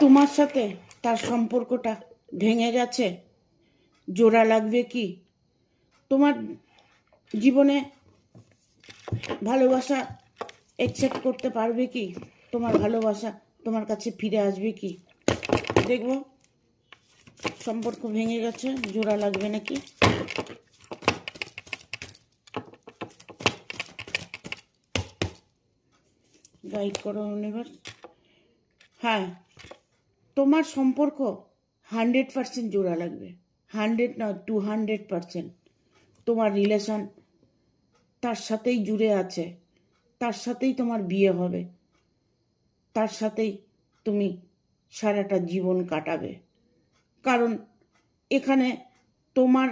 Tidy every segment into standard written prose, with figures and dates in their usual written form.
তোমার সাথে তার সম্পর্কটা ভেঙে গেছে, জোড়া লাগবে কি? তোমার জীবনে ভালোবাসা অ্যাকসেপ্ট করতে পারবে কি? তোমার ভালোবাসা তোমার কাছে ফিরে আসবে কি? দেখবো সম্পর্ক ভেঙে গেছে, জোড়া লাগবে নাকি। গাইড করো ইউনিভার্স। হ্যাঁ, তোমার সম্পর্ক 100% জোড়া লাগবে, 100 না 200%। তোমার রিলেশন তার সাথেই জুড়ে আছে, তার সাথেই তোমার বিয়ে হবে, তার সাথেই তুমি সারাটা জীবন কাটাবে। কারণ এখানে তোমার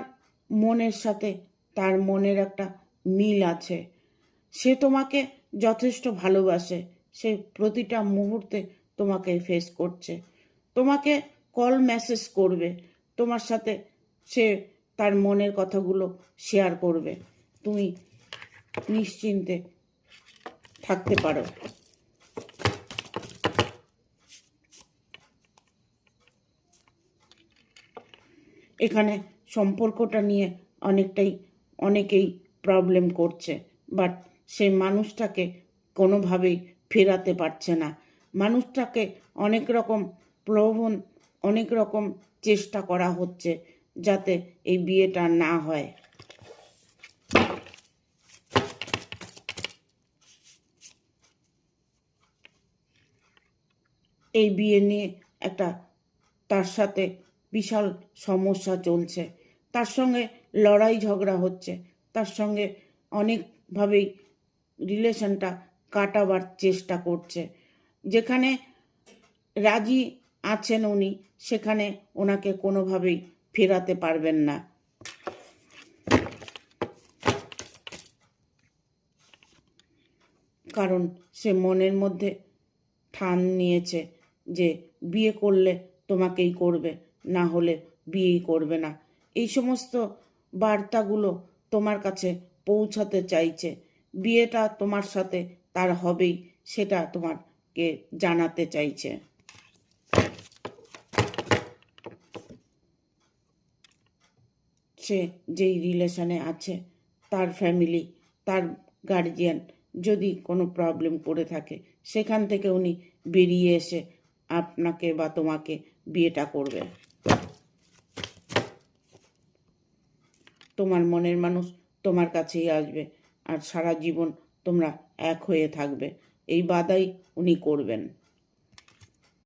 মনের সাথে তার মনের একটা মিল আছে। সে তোমাকে যথেষ্ট ভালোবাসে, সে প্রতিটা মুহূর্তে তোমাকে ফেস করছে, তোমাকে কল মেসেজ করবে, তোমার সাথে সে তার মনের কথাগুলো শেয়ার করবে। তুমি নিশ্চিন্তে থাকতে পারো। এখানে সম্পর্কটা নিয়ে অনেকেই প্রবলেম করছে, বাট সেই মানুষটাকে কোনোভাবেই ফেরাতে পারছে না। মানুষটাকে অনেক রকম প্রলোভন, অনেক রকম চেষ্টা করা হচ্ছে যাতে এই বিয়েটা না হয়। এই বিয়ে নিয়ে একটা তার সাথে বিশাল সমস্যা চলছে, তার সঙ্গে লড়াই ঝগড়া হচ্ছে, তার সঙ্গে অনেকভাবেই রিলেশনটা কাটাবার চেষ্টা করছে। যেখানে রাজি আছেন উনি, সেখানে ওনাকে কোনোভাবেই ফেরাতে পারবেন না। কারণ সে মনের মধ্যে ঠান নিয়েছে যে বিয়ে করলে তোমাকেই করবে, না হলে বিয়েই করবে না। এই সমস্ত বার্তাগুলো তোমার কাছে পৌঁছাতে চাইছে। বিয়েটা তোমার সাথে তার হবেই, সেটা তোমাকে জানাতে চাইছে। সে যেই রিলেশনে আছে, তার ফ্যামিলি, তার গার্জিয়ান যদি কোনো প্রবলেম করে থাকে, সেখান থেকে উনি বেরিয়ে এসে আপনাকে বা তোমাকে বিয়েটা করবে। তোমার মনের মানুষ তোমার কাছেই আসবে, আর সারা জীবন তোমরা এক হয়ে থাকবে, এই বাদাই উনি করবেন।